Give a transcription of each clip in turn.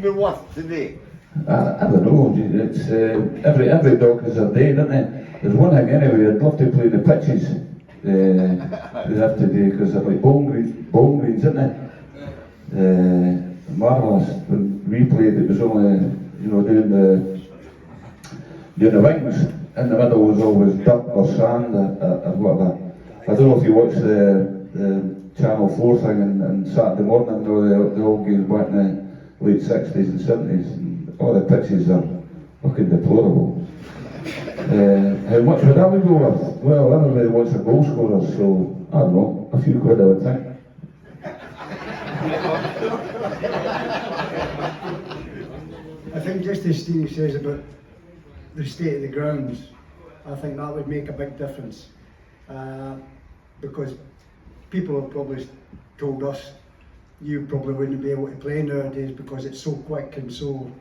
Be worth today? I don't know. It's every dog has a day, doesn't it? There's one thing anyway. I'd love to play the pitches. They have to do because they're like bowling greens, isn't it? Marvellous. When we played, it was only doing the wings. In the middle was always dirt or sand or whatever. I don't know if you watch the Channel 4 thing on Saturday morning. The old games back in the late 60s and 70s. And all the pitches are fucking deplorable. How much would that go worth? Well, everybody wants a goal scorer, so I don't know, a few quid I would think. I think just as Stein says about the state of the grounds, I think that would make a big difference. Because people have probably told us you probably wouldn't be able to play nowadays because it's so quick and so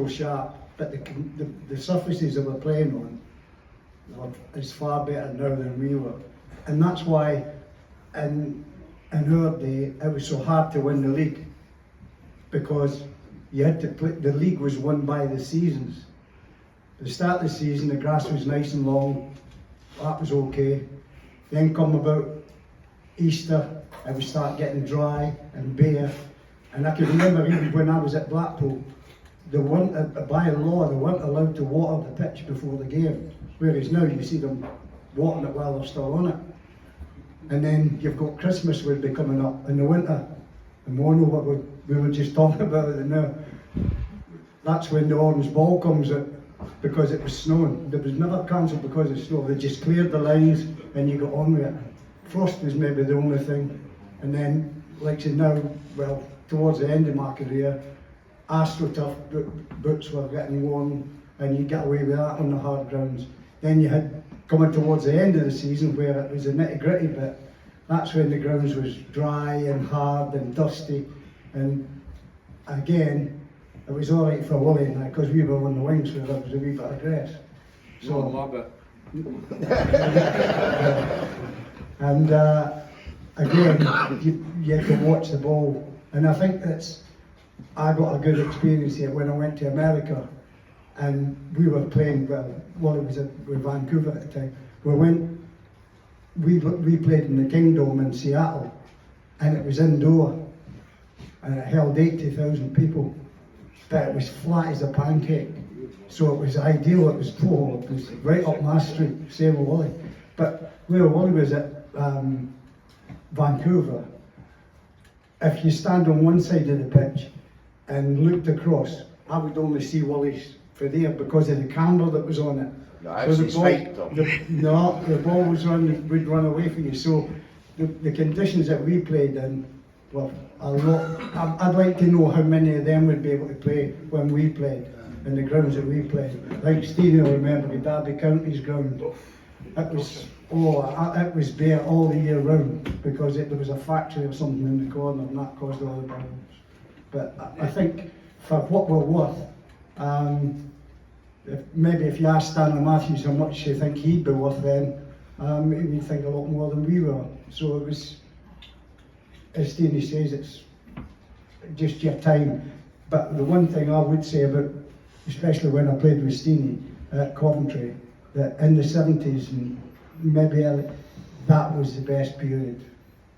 sharp. But the surfaces that we're playing on is far better now than we were. And that's why in our day it was so hard to win the league, because you had to play, the league was won by the seasons. At the start of the season the grass was nice and long, that was okay. Then come about Easter, it would start getting dry and bare. And I can remember even when I was at Blackpool, by law they weren't allowed to water the pitch before the game. Whereas now you see them watering it while they're still on it. And then you've got Christmas would be coming up in the winter. And we know what we were just talking about it now. That's when the orange ball comes out, because it was snowing. It was never cancelled because of snow. They just cleared the lines and you got on with it. Frost was maybe the only thing. And then, like I said now, well, towards the end of my career, AstroTurf boots were getting worn and you get away with that on the hard grounds. Then you had coming towards the end of the season where it was a nitty gritty bit. That's when the grounds was dry and hard and dusty. And again, it was all right for Willie and I, because we were on the wings where there was a wee bit of grass. So I love it. And again, you have to watch the ball. And I think I got a good experience here when I went to America, and we were playing, Willie was with Vancouver at the time. We played in the Kingdom in Seattle, and it was indoor, and it held 80,000 people, but it was flat as a pancake. So it was ideal, it was full, it was right up my street, same with Willie. But where Willie was at Vancouver, if you stand on one side of the pitch and looked across, I would only see Willie's for there because of the camera that was on it. No, so the ball would run away from you. So the conditions that we played in were a lot. I'd like to know how many of them would be able to play when we played in the grounds that we played. Like Stein will remember the Derby County's ground. It was bare all the year round because there was a factory or something in the corner, and that caused all the problems. But I think for what we're worth, if you ask Stanley Matthews how much you think he'd be worth then, he would think a lot more than we were. So it was, as Steiny says, it's just your time. But the one thing I would say about, especially when I played with Steiny at Coventry, that in the 70s and maybe early, that was the best period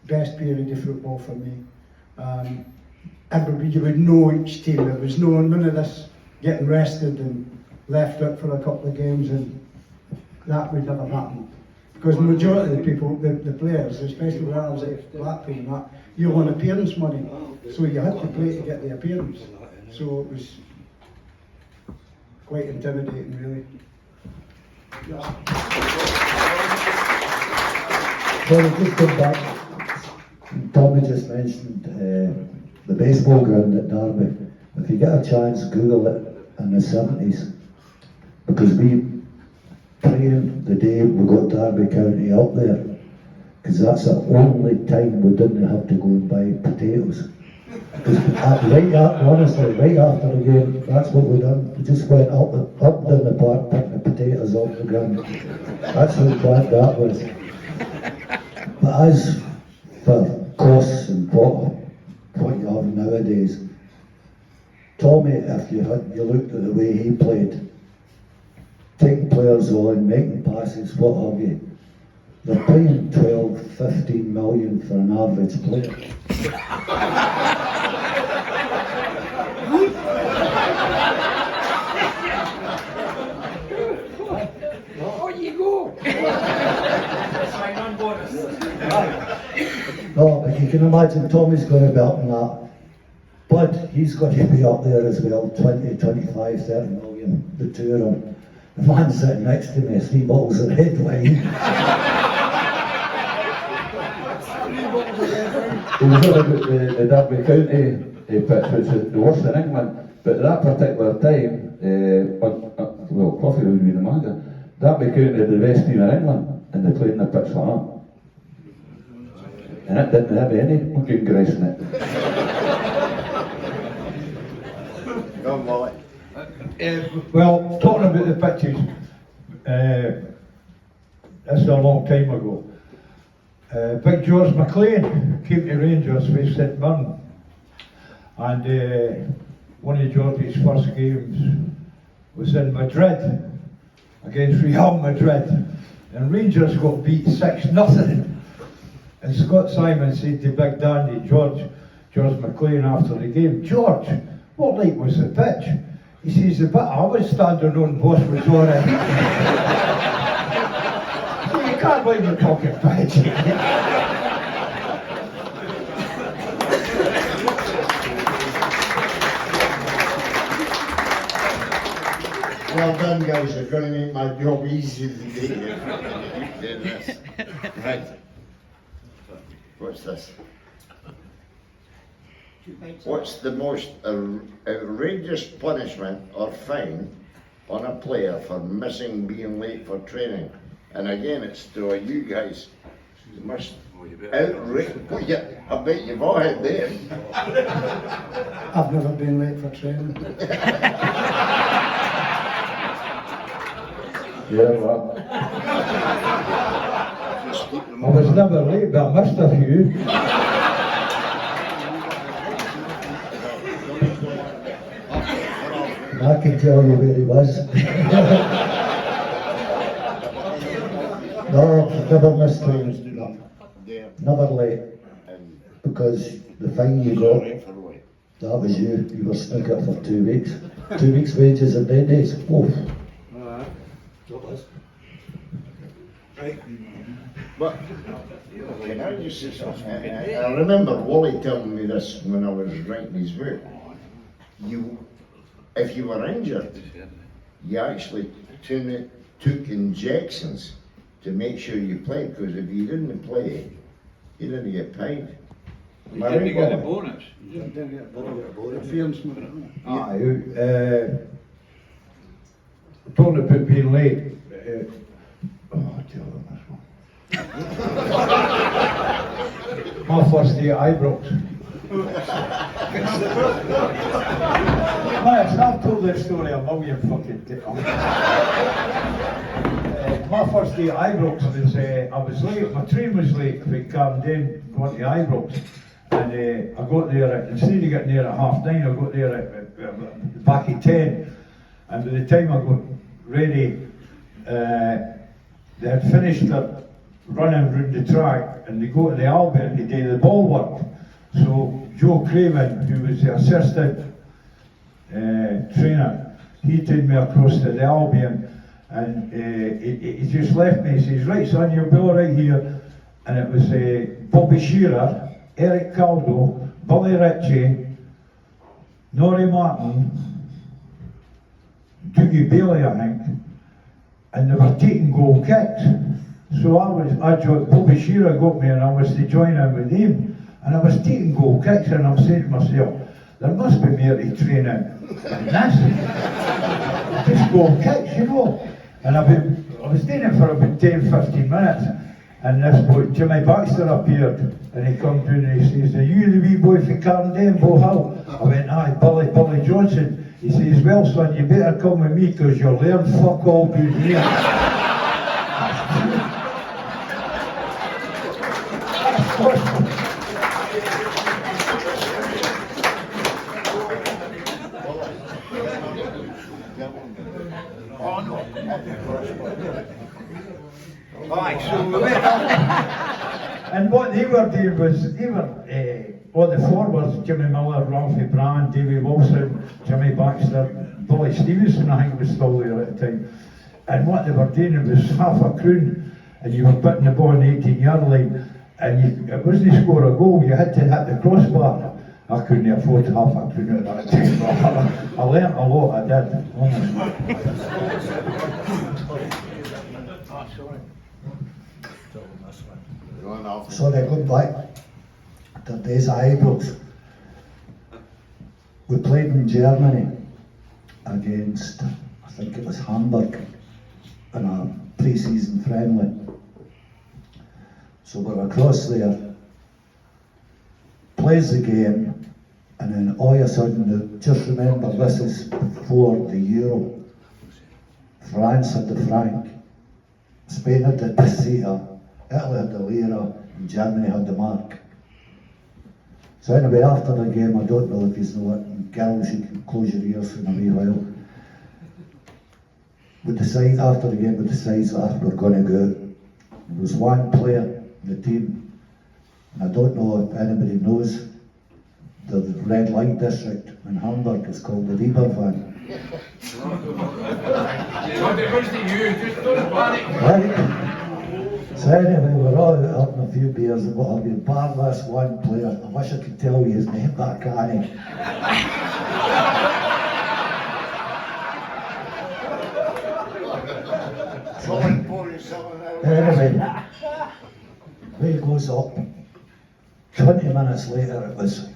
of football for me. Everybody, you would know each team. There was none of this getting rested and left out for a couple of games, and that would never happen. Because the majority of the people, the players, especially when I was at Blackpool and that, you won appearance money, so you had to play to get the appearance. So it was quite intimidating, really. Well, just come back. Tommy just mentioned the baseball ground at Derby. If you get a chance, Google it in the 70s, because we prayed the day we got Derby County up there, because that's the only time we didn't have to go and buy potatoes. Honestly, right after the game, that's what we done. We just went up down the park, picking the potatoes off the ground. That's how bad that was. But as for costs and what you have nowadays, Tommy, if you looked at the way he played, taking players on, making passes, what have you, they're paying 12, 15 million for an average player. Oh, you go! No, but you can imagine Tommy's going to be up in that. But he's got to be up there as well, 20, 25, 30 million, the two of them. The man sitting next to me, 3 bottles of red wine. We were talking about the Derby County pitch, which is the worst in England, but at that particular time, well, Coffey would be the manager, Derby County are the best team in England, and they played in a pitch like that. And it didn't have any fucking grace in it. Go on, Willie. Well, talking about the pitches, this is a long time ago. Big George McLean came to Rangers with St Mirren, and one of George's first games was in Madrid against Real Madrid, and Rangers got beat 6-0. And Scott Simon said to Big Dandy, George McLean after the game, George, what like was the pitch? He says, the bit I was standing on, boss, was alright. So you can't believe we're talking pitch. Well done, guys. You're going to make my job easy today. Doing this. Right. What's this? What's the most outrageous punishment or fine on a player for missing being late for training? And again, it's to you guys. You must outrageous. Oh, yeah, I bet you've all had them. I've never been late for training. Yeah, well. I was never late, but I missed a few. I can tell you where he was. No, never missed training. No. Never late. Because the fine you got, that was you. You were stuck up for 2 weeks. 2 weeks' wages and 10 days. Oof. But can I just say something? I remember Wally telling me this when I was writing his book. If you were injured, you actually took injections to make sure you played, because if you didn't play, you didn't get paid. You didn't get a bonus. You didn't get a bonus. Talking about being late. My first day at Ibrox. I've told this story a million fucking times. My first day at Ibrox was, I was late, my train was late from Camden going to Ibrox. And I got there, instead of getting there at 9:30, I got there at back at 10. And by the time I got ready, they had finished their running around the track, and they go to the Albion to do the ball work. So Joe Craven, who was the assistant trainer, he took me across to the Albion, and he just left me. He says, right son, you'll be all right here. And it was Bobby Shearer, Eric Caldo, Billy Ritchie, Norrie Martin, Dougie Bailey, I think, and they were taking goal kicks. So Bobby Shearer got me, and I was to join in with him, and I was taking goal kicks, and I'm saying to myself, there must be more to training than this. Just goal kicks, you know. And I was doing it for about 10-15 minutes, and this boy, Jimmy Baxter, appeared, and he come down and he says, are you the wee boy from Carndale, Bow Hill? I went, aye, Billy Johnston. He says, well son, you better come with me, because you'll learn fuck all down here. Aye, so And what they were doing was, they were, all the forwards, Jimmy Miller, Alfie Brand, Davy Wilson, Jimmy Baxter, Billy Stevenson, I think was still there at the time. And what they were doing was half a croon, and you were putting the ball in the 18-yard line, and it wasn't to score a goal, you had to hit the crossbar. I couldn't afford half a croon at that time, but I learnt a lot, I did, honestly. Going off. So they go back to the days of Ibrox. We played in Germany against, I think it was Hamburg, in a pre-season friendly. So we're across there, plays the game, and then all of a sudden, just remember this is before the Euro. France had the franc, Spain had the peseta, Italy had the lira, and Germany had the mark. So anyway, after the game, I don't know if you know it, and girls, you can close your ears in a wee while. We decide, after the game, we decide that we're going to go. There was one player in the team, and I don't know if anybody knows, the red light district in Hamburg is called the Reeperbahn. But it wasn't you, just don't panic. Right? So anyway, we're all having a few beers and what have you, bar this one player. I wish I could tell you his name, but I can't. Colin pouring something out. Anyway, way goes up. 20 minutes later it was.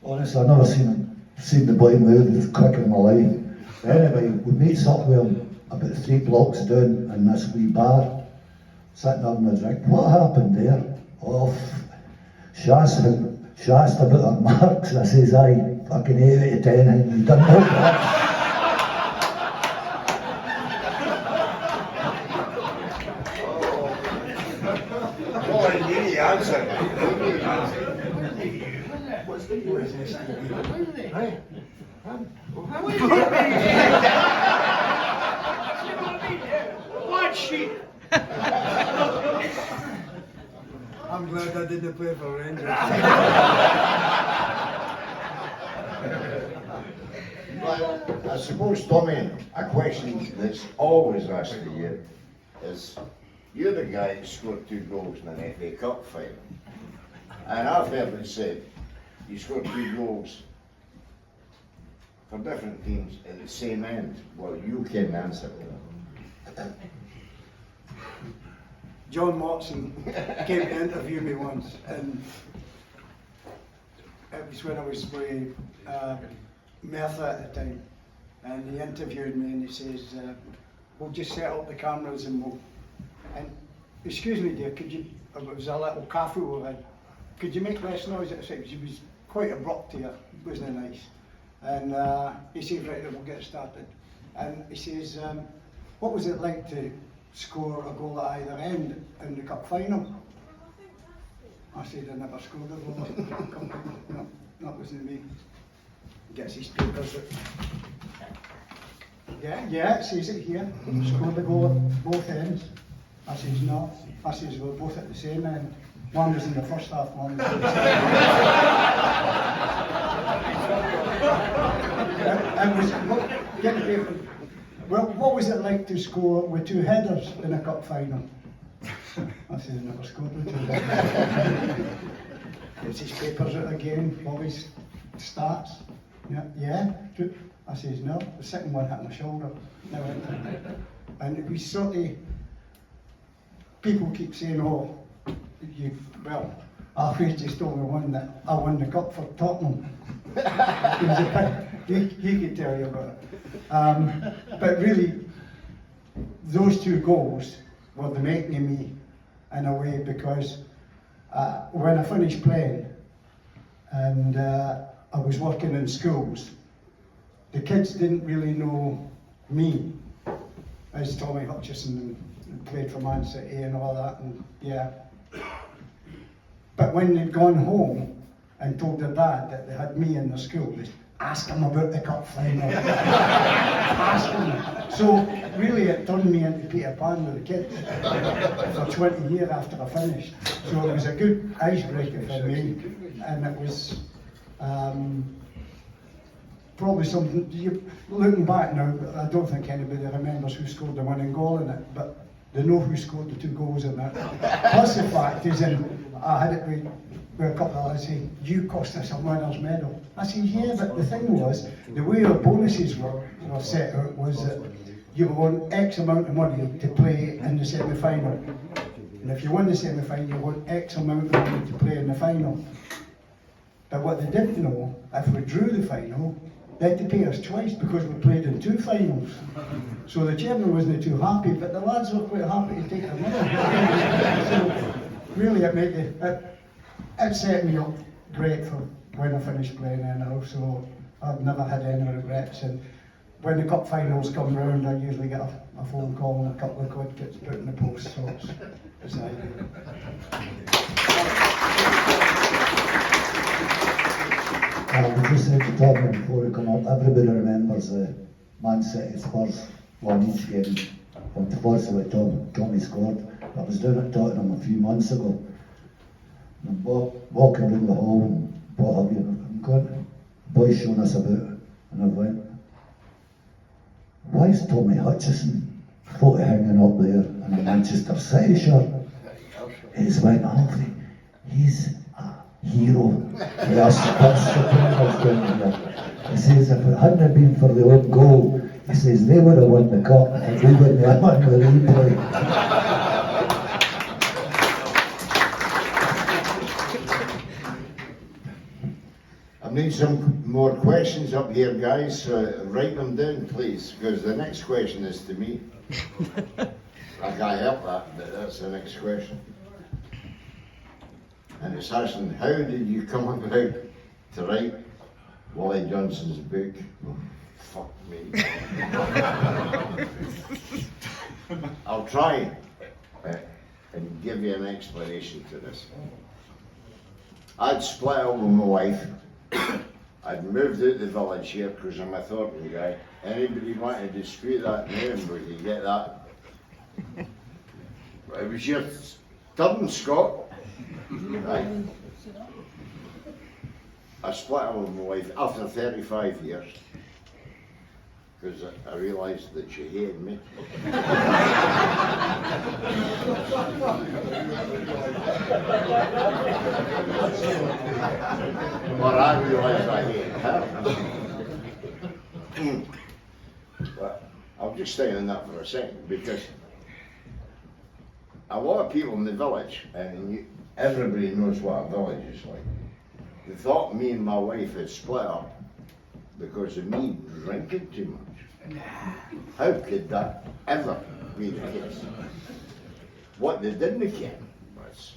Honestly, I've never seen the boy move as quick in my life. Anyway, we meets up with him about 3 blocks down in this wee bar, sitting having a drink. What happened there? Oh, she asked about her marks. I says, aye, fucking 8 out of 10, and you done no marks. Colin, you need to answer. What sheet? I'm glad I didn't play for Rangers. But I suppose, Tommy, a question that's always asked of you is, you're the guy that scored 2 goals in an FA Cup final. And I've heard it said, you scored 2 goals for different teams at the same end. Well, you can answer that. John Watson came to interview me once, and it was when I was with Merthyr at the time, and he interviewed me and he says, we'll just set up the cameras and we'll, and excuse me dear, could you, it was a little cafe we had, could you make less noise? I said, he was quite abrupt here, wasn't it nice? And he said, right, we'll get started. And he says, what was it like to score a goal at either end in the cup final? I said, I never scored a goal at the cup final. No, that wasn't me. Gets his papers out. Yeah, it says it here. Scored a goal at both ends. I says, no. I says, we're both at the same end. One was in the first half, one was in the second half. And was, look, get the paper. Well, what was it like to score with 2 headers in a cup final? I said, I never scored with 2 headers. Gets his papers out again, all his stats. Yeah. I says, no, the second one hit my shoulder. And it was sort of, people keep saying, oh, Alfie just told me that I won the cup for Tottenham. He could tell you about it. But really, those 2 goals were the making of me in a way, because when I finished playing and I was working in schools, the kids didn't really know me as Tommy Hutchison and played for Man City and all that, and yeah. But when they'd gone home, and told their dad that they had me in the school. They ask him about the cup final. Ask him. So really it turned me into Peter Pan with the kids for 20 years after I finished. So it was a good icebreaker for me, and it was probably something, looking back now, I don't think anybody remembers who scored the winning goal in it, but they know who scored the 2 goals in it. Plus the fact is, I had it with a couple of lads saying, you cost us a winner's medal. I said, yeah, but the thing was, the way our bonuses were set out was that you were on X amount of money to play in the semi-final. And if you won the semi-final, you won X amount of money to play in the final. But what they didn't know, if we drew the final, they had to pay us twice because we played in 2 finals. So the chairman wasn't too happy, but the lads were quite happy to take the money. So really it set me up great for when I finished playing anyhow, so I've never had any regrets. And when the cup finals come round, I usually get a phone call and a couple of quid gets put in the post, so it's ideal. We just said to Tom before we come up, everybody remembers the Man City Spurs won each game from the first way Tommy scored. I was down at Tottenham a few months ago, and I'm walking around the hall and what have you, I'm going, boys showing us about it, and I went, why is Tommy Hutchison photo hanging up there in a Manchester City shirt? He's went, Alfie, he's a hero. Yes, that's the thing down here. He says, if it hadn't been for the own goal, he says, they would have won the cup and we wouldn't have won the replay. I need some more questions up here, guys. Write them down, please, because the next question is to me. I can't help that, but that's the next question. And it's asking, how did you come about to write Willie Johnston's book? Oh, fuck me. I'll try and give you an explanation to this. I'd split up with my wife. I'd moved out the village here because I'm a Thornton guy. Anybody want to dispute that name, we could get that. It was your turn, Scott. Right. I split up with my wife after 35 years because I realised that she hated me. But I realised I hated her. But I'll just stay on that for a second, because a lot of people in the village, and everybody knows what a village is like, they thought me and my wife had split up because of me drinking too much. How could that ever be the case? What they didn't care was,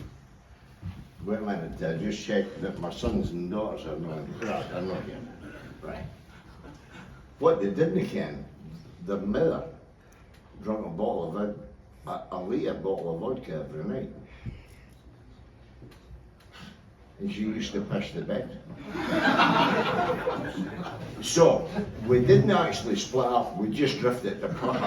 wait a minute, I just checked that my sons and daughters are not here. Right. What they didn't care, their mother drank a litre bottle of vodka every night. And she used to piss the bed. So, we didn't actually split up, we just drifted apart.